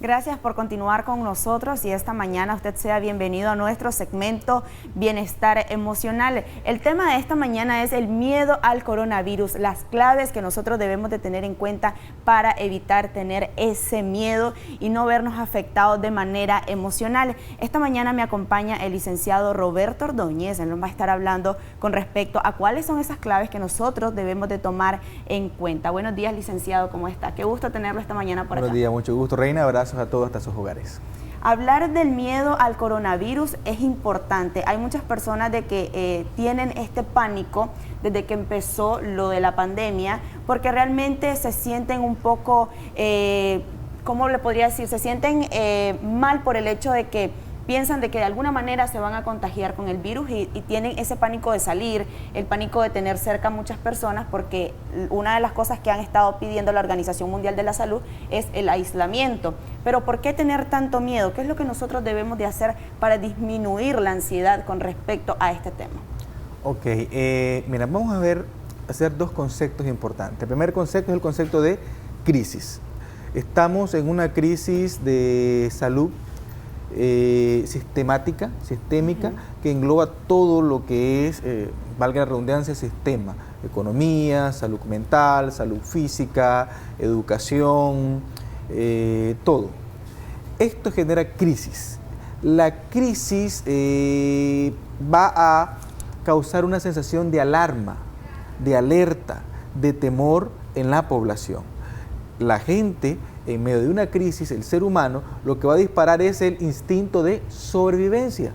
Gracias por continuar con nosotros y esta mañana usted sea bienvenido a nuestro segmento Bienestar Emocional. El tema de esta mañana es el miedo al coronavirus, las claves que nosotros debemos de tener en cuenta para evitar tener ese miedo y no vernos afectados de manera emocional. Esta mañana me acompaña el licenciado Roberto Ordóñez. Él nos va a estar hablando con respecto a cuáles son esas claves que nosotros debemos de tomar en cuenta. Buenos días, licenciado, ¿cómo está? Qué gusto tenerlo esta mañana por acá. Buenos días, mucho gusto, Reina. Abrazos a todos hasta sus hogares. Hablar del miedo al coronavirus es importante. Hay muchas personas de que tienen este pánico desde que empezó lo de la pandemia, porque realmente se sienten un poco, ¿cómo le podría decir? Se sienten mal por el hecho de que piensan de que de alguna manera se van a contagiar con el virus y tienen ese pánico de salir, el pánico de tener cerca a muchas personas, porque una de las cosas que han estado pidiendo la Organización Mundial de la Salud es el aislamiento. Pero ¿por qué tener tanto miedo? ¿Qué es lo que nosotros debemos de hacer para disminuir la ansiedad con respecto a este tema? Ok, mira, vamos a hacer dos conceptos importantes. El primer concepto es el concepto de crisis. Estamos en una crisis de salud sistémica, que engloba todo lo que es, valga la redundancia, sistema: economía, salud mental, salud física, educación, todo. Esto genera crisis. La crisis va a causar una sensación de alarma, de alerta, de temor en la población. La gente, en medio de una crisis, el ser humano, lo que va a disparar es el instinto de sobrevivencia.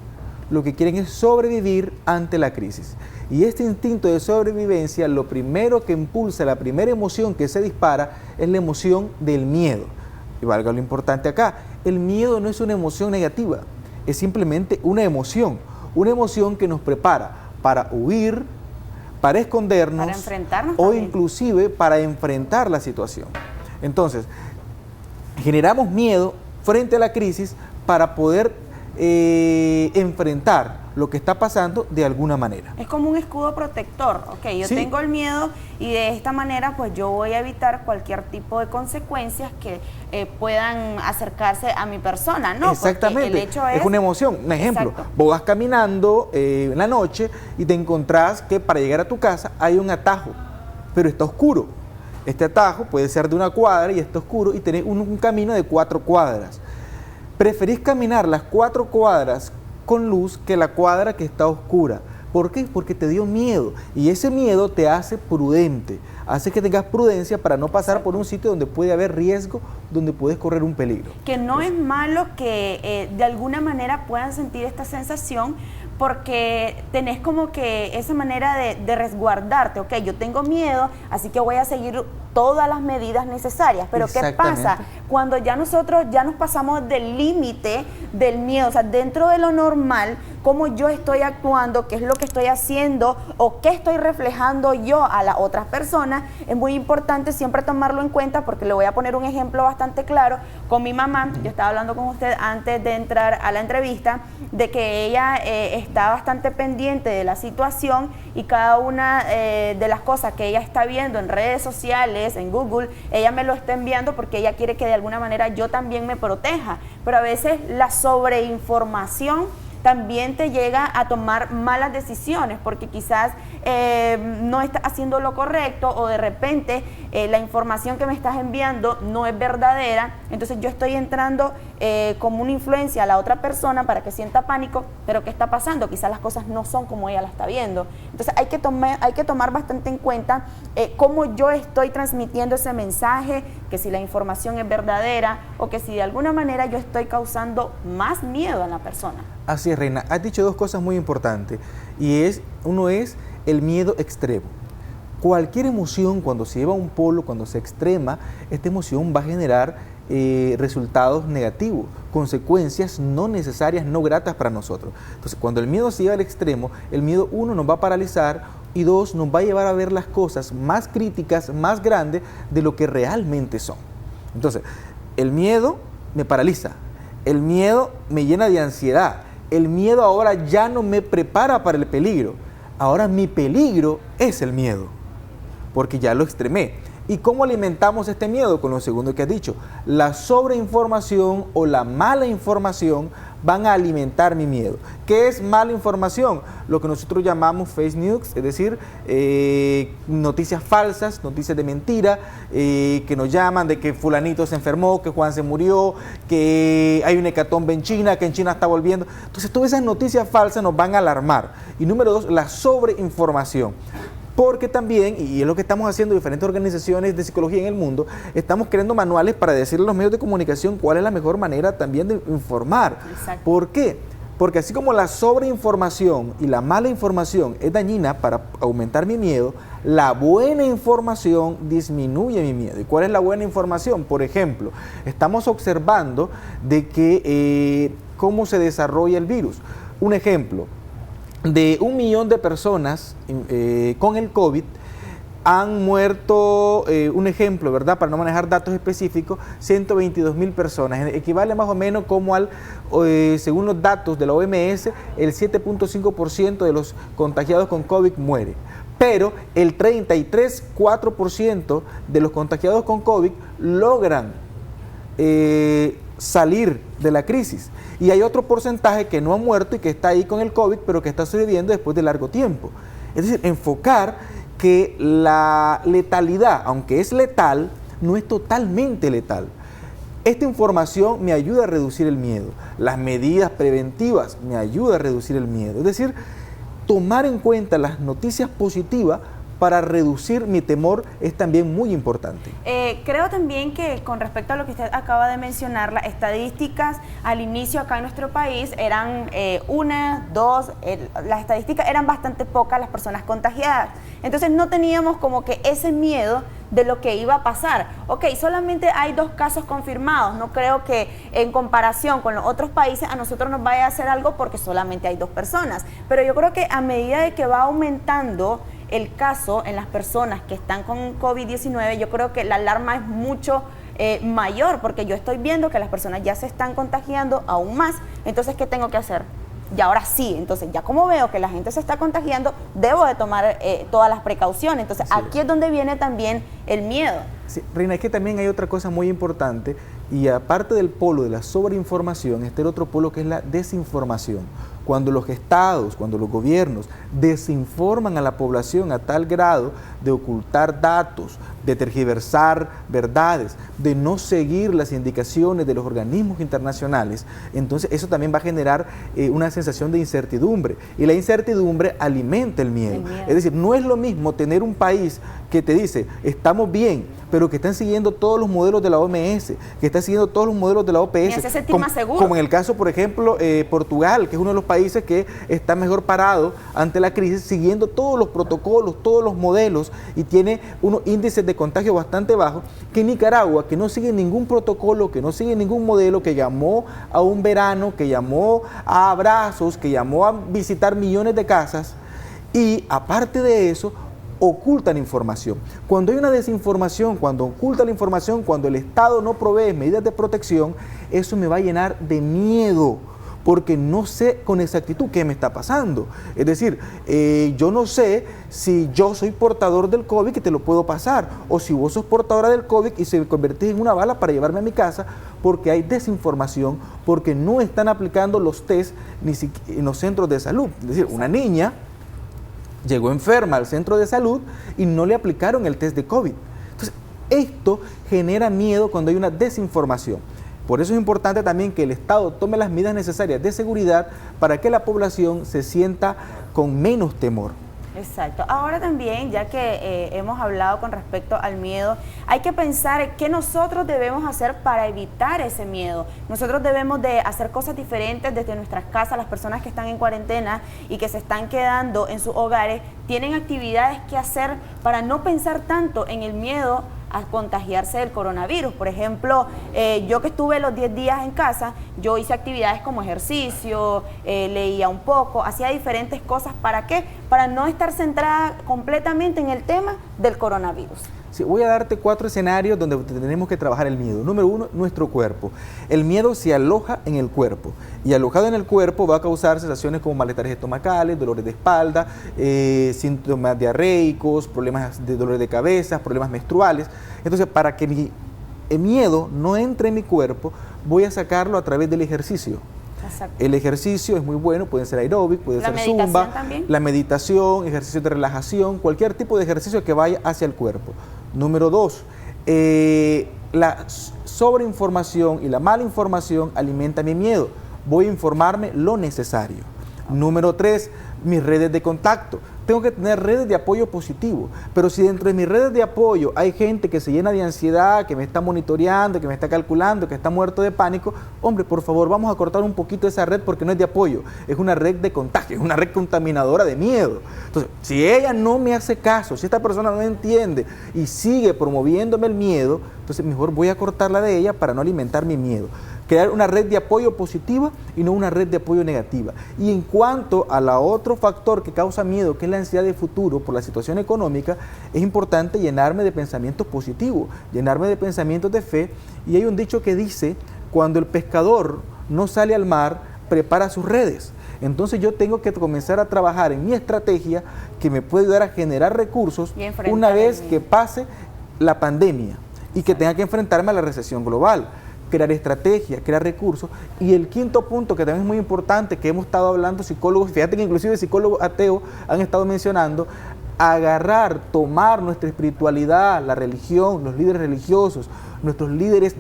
Lo que quieren es sobrevivir ante la crisis. Y este instinto de sobrevivencia, lo primero que impulsa, la primera emoción que se dispara, es la emoción del miedo. Y valga lo importante acá, el miedo no es una emoción negativa, es simplemente una emoción que nos prepara para huir, para escondernos, para enfrentarnos o también, inclusive para enfrentar la situación. Entonces, generamos miedo frente a la crisis para poder enfrentar lo que está pasando de alguna manera. Es como un escudo protector. Ok, yo tengo el miedo y de esta manera pues yo voy a evitar cualquier tipo de consecuencias que puedan acercarse a mi persona, ¿no? Exactamente, el hecho es una emoción. Un ejemplo, exacto, vos vas caminando en la noche y te encontrás que para llegar a tu casa hay un atajo, pero está oscuro. Este atajo puede ser de 1 cuadra y está oscuro y tenés un camino de 4 cuadras. Preferís caminar las 4 cuadras con luz que la cuadra que está oscura. ¿Por qué? Porque te dio miedo y ese miedo te hace prudente, hace que tengas prudencia para no pasar por un sitio donde puede haber riesgo, donde puedes correr un peligro. Que no es malo que de alguna manera puedan sentir esta sensación, porque tenés como que esa manera de resguardarte. Ok, yo tengo miedo, así que voy a seguir todas las medidas necesarias. Pero ¿qué pasa? Cuando ya nosotros ya nos pasamos del límite del miedo, o sea, dentro de lo normal, cómo yo estoy actuando, qué es lo que estoy haciendo o qué estoy reflejando yo a las otras personas, es muy importante siempre tomarlo en cuenta, porque le voy a poner un ejemplo bastante claro. Con mi mamá, yo estaba hablando con usted antes de entrar a la entrevista, de que ella está bastante pendiente de la situación y cada una de las cosas que ella está viendo en redes sociales, en Google, ella me lo está enviando porque ella quiere que de alguna manera yo también me proteja. Pero a veces la sobreinformación también te llega a tomar malas decisiones, porque quizás no estás haciendo lo correcto, o de repente la información que me estás enviando no es verdadera. Entonces yo estoy entrando como una influencia a la otra persona para que sienta pánico, pero ¿qué está pasando? Quizás las cosas no son como ella la está viendo. Entonces hay que tomar bastante en cuenta cómo yo estoy transmitiendo ese mensaje, que si la información es verdadera o que si de alguna manera yo estoy causando más miedo a la persona. Así es, Reina. Has dicho dos cosas muy importantes, y uno es el miedo extremo. Cualquier emoción, cuando se lleva a un polo, cuando se extrema, esta emoción va a generar resultados negativos, consecuencias no necesarias, no gratas para nosotros. Entonces, cuando el miedo se lleva al extremo, el miedo, 1, nos va a paralizar, y 2, nos va a llevar a ver las cosas más críticas, más grandes de lo que realmente son. Entonces, el miedo me paraliza, el miedo me llena de ansiedad, el miedo ahora ya no me prepara para el peligro, ahora mi peligro es el miedo, porque ya lo extremé. ¿Y cómo alimentamos este miedo? Con lo segundo que has dicho. La sobreinformación o la mala información van a alimentar mi miedo. ¿Qué es mala información? Lo que nosotros llamamos fake news, es decir, noticias falsas, noticias de mentira, que nos llaman de que fulanito se enfermó, que Juan se murió, que hay un hecatombe en China, que en China está volviendo. Entonces, todas esas noticias falsas nos van a alarmar. Y número dos, la sobreinformación. Porque también, y es lo que estamos haciendo diferentes organizaciones de psicología en el mundo, estamos creando manuales para decirle a los medios de comunicación cuál es la mejor manera también de informar. Exacto. ¿Por qué? Porque así como la sobreinformación y la mala información es dañina para aumentar mi miedo, la buena información disminuye mi miedo. ¿Y cuál es la buena información? Por ejemplo, estamos observando de que cómo se desarrolla el virus. Un ejemplo, de 1 millón de personas con el COVID, han muerto, un ejemplo, ¿verdad? Para no manejar datos específicos, 122.000 personas. Equivale más o menos como al, según los datos de la OMS, el 7.5% de los contagiados con COVID muere. Pero el 33,4% de los contagiados con COVID logran salir de la crisis. Y hay otro porcentaje que no ha muerto y que está ahí con el COVID, pero que está sobreviviendo después de largo tiempo. Es decir, enfocar que la letalidad, aunque es letal, no es totalmente letal. Esta información me ayuda a reducir el miedo. Las medidas preventivas me ayudan a reducir el miedo. Es decir, tomar en cuenta las noticias positivas para reducir mi temor es también muy importante. Creo también que con respecto a lo que usted acaba de mencionar, las estadísticas al inicio acá en nuestro país eran las estadísticas eran bastante pocas las personas contagiadas. Entonces no teníamos como que ese miedo de lo que iba a pasar. Ok, solamente hay 2 casos confirmados. No creo que en comparación con los otros países a nosotros nos vaya a hacer algo porque solamente hay 2 personas. Pero yo creo que a medida de que va aumentando el caso en las personas que están con COVID-19, yo creo que la alarma es mucho mayor, porque yo estoy viendo que las personas ya se están contagiando aún más. Entonces, ¿qué tengo que hacer? Y ahora sí, entonces ya como veo que la gente se está contagiando, debo de tomar todas las precauciones. Entonces, sí, aquí es donde viene también el miedo. Sí, Reina, es que también hay otra cosa muy importante, y aparte del polo de la sobreinformación, está el otro polo que es la desinformación. Cuando los estados, cuando los gobiernos desinforman a la población a tal grado de ocultar datos, de tergiversar verdades, de no seguir las indicaciones de los organismos internacionales, entonces eso también va a generar una sensación de incertidumbre, y la incertidumbre alimenta el miedo. Es decir, no es lo mismo tener un país que te dice, estamos bien, pero que están siguiendo todos los modelos de la OMS, que están siguiendo todos los modelos de la OPS, como en el caso, por ejemplo, Portugal, que es uno de los países que está mejor parado ante la crisis, siguiendo todos los protocolos, todos los modelos, y tiene unos índices de contagio bastante bajos, que Nicaragua, que no sigue ningún protocolo, que no sigue ningún modelo, que llamó a un verano, que llamó a abrazos, que llamó a visitar millones de casas, y aparte de eso, ocultan información. Cuando hay una desinformación, cuando oculta la información, cuando el Estado no provee medidas de protección, eso me va a llenar de miedo, porque no sé con exactitud qué me está pasando. Es decir, yo no sé si yo soy portador del COVID y te lo puedo pasar, o si vos sos portadora del COVID y se convertís en una bala para llevarme a mi casa, porque hay desinformación, porque no están aplicando los test ni siquiera en los centros de salud. Es decir, una niña llegó enferma al centro de salud y no le aplicaron el test de COVID. Entonces, esto genera miedo cuando hay una desinformación. Por eso es importante también que el Estado tome las medidas necesarias de seguridad para que la población se sienta con menos temor. Exacto. Ahora también, ya que hemos hablado con respecto al miedo, hay que pensar qué nosotros debemos hacer para evitar ese miedo. Nosotros debemos de hacer cosas diferentes desde nuestras casas. Las personas que están en cuarentena y que se están quedando en sus hogares tienen actividades que hacer para no pensar tanto en el miedo a contagiarse del coronavirus. Por ejemplo, yo que estuve los 10 días en casa, yo hice actividades como ejercicio, leía un poco, hacía diferentes cosas. ¿Para qué? Para no estar centrada completamente en el tema del coronavirus. Sí, voy a darte 4 escenarios donde tenemos que trabajar el miedo. Número 1, nuestro cuerpo. El miedo se aloja en el cuerpo y alojado en el cuerpo va a causar sensaciones como malestares estomacales, dolores de espalda, síntomas diarreicos, problemas de dolor de cabeza, problemas menstruales. Entonces, para que el miedo no entre en mi cuerpo, voy a sacarlo a través del ejercicio. Exacto. El ejercicio es muy bueno, puede ser aeróbic, puede ser zumba, también. La meditación, ejercicios de relajación, cualquier tipo de ejercicio que vaya hacia el cuerpo. Número 2, la sobreinformación y la mala información alimenta mi miedo. Voy a informarme lo necesario. Número 3, mis redes de contacto. Tengo que tener redes de apoyo positivo, pero si dentro de mis redes de apoyo hay gente que se llena de ansiedad, que me está monitoreando, que me está calculando, que está muerto de pánico, hombre, por favor, vamos a cortar un poquito esa red porque no es de apoyo, es una red de contagio, es una red contaminadora de miedo. Entonces, si ella no me hace caso, si esta persona no entiende y sigue promoviéndome el miedo, entonces mejor voy a cortarla de ella para no alimentar mi miedo. Crear una red de apoyo positiva y no una red de apoyo negativa. Y en cuanto a la otro factor que causa miedo, que es la ansiedad de futuro por la situación económica, es importante llenarme de pensamientos positivos, llenarme de pensamientos de fe. Y hay un dicho que dice, cuando el pescador no sale al mar, prepara sus redes. Entonces yo tengo que comenzar a trabajar en mi estrategia que me puede ayudar a generar recursos una vez que pase la pandemia y que tenga que enfrentarme a la recesión global. Crear estrategias, crear recursos. Y el quinto punto, que también es muy importante, que hemos estado hablando psicólogos, fíjate que inclusive psicólogos ateos han estado mencionando, agarrar, tomar nuestra espiritualidad, la religión, los líderes religiosos, nuestros líderes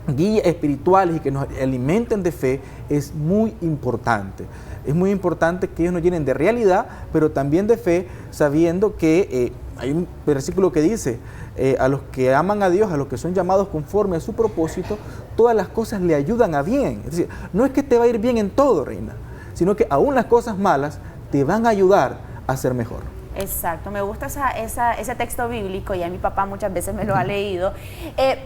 guías espirituales y que nos alimenten de fe, es muy importante. Es muy importante que ellos nos llenen de realidad, pero también de fe, sabiendo que hay un versículo que dice, a los que aman a Dios, a los que son llamados conforme a su propósito, todas las cosas le ayudan a bien. Es decir, no es que te va a ir bien en todo, reina, sino que aún las cosas malas te van a ayudar a ser mejor. Exacto, me gusta ese texto bíblico, ya mi papá muchas veces me lo ha leído.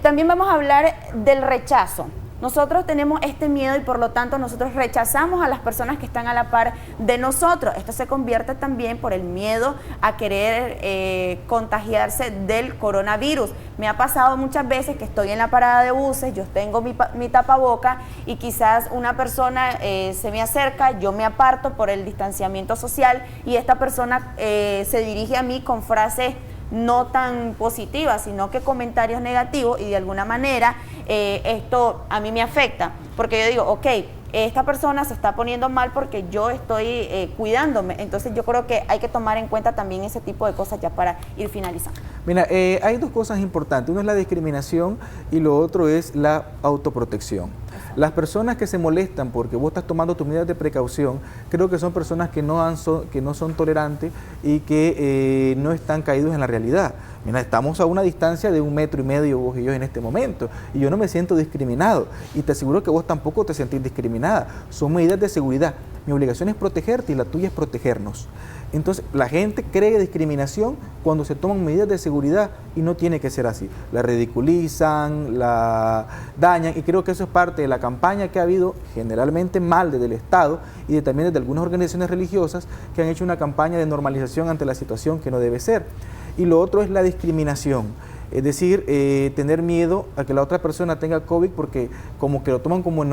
También vamos a hablar del rechazo. Nosotros tenemos este miedo y por lo tanto nosotros rechazamos a las personas que están a la par de nosotros. Esto se convierte también por el miedo a querer contagiarse del coronavirus. Me ha pasado muchas veces que estoy en la parada de buses, yo tengo mi tapaboca y quizás una persona se me acerca, yo me aparto por el distanciamiento social y esta persona se dirige a mí con frases no tan positivas, sino que comentarios negativos y de alguna manera esto a mí me afecta, porque yo digo, ok, esta persona se está poniendo mal porque yo estoy cuidándome, entonces yo creo que hay que tomar en cuenta también ese tipo de cosas ya para ir finalizando. Mira, hay dos cosas importantes, uno es la discriminación y lo otro es la autoprotección. Las personas que se molestan porque vos estás tomando tus medidas de precaución, creo que son personas que no son tolerantes y que no están caídos en la realidad. Mira, estamos a una distancia de 1,5 metros vos y yo en este momento y yo no me siento discriminado y te aseguro que vos tampoco te sentís discriminada. Son medidas de seguridad. Mi obligación es protegerte y la tuya es protegernos. Entonces, la gente cree discriminación cuando se toman medidas de seguridad y no tiene que ser así. La ridiculizan, la dañan y creo que eso es parte de la campaña que ha habido generalmente mal desde el Estado y también desde algunas organizaciones religiosas que han hecho una campaña de normalización ante la situación que no debe ser. Y lo otro es la discriminación. Es decir, tener miedo a que la otra persona tenga COVID porque como que lo toman como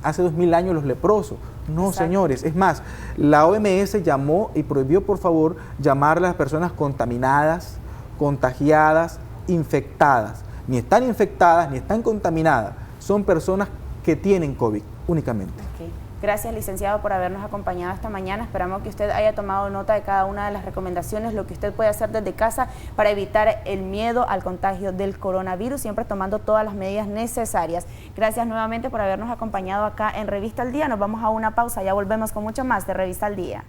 hace 2000 años los leprosos. No, exacto, señores. Es más, la OMS llamó y prohibió, por favor, llamar a las personas contaminadas, contagiadas, infectadas. Ni están infectadas, ni están contaminadas. Son personas que tienen COVID únicamente. Okay. Gracias, licenciado, por habernos acompañado esta mañana. Esperamos que usted haya tomado nota de cada una de las recomendaciones, lo que usted puede hacer desde casa para evitar el miedo al contagio del coronavirus, siempre tomando todas las medidas necesarias. Gracias nuevamente por habernos acompañado acá en Revista al Día. Nos vamos a una pausa, ya volvemos con mucho más de Revista al Día.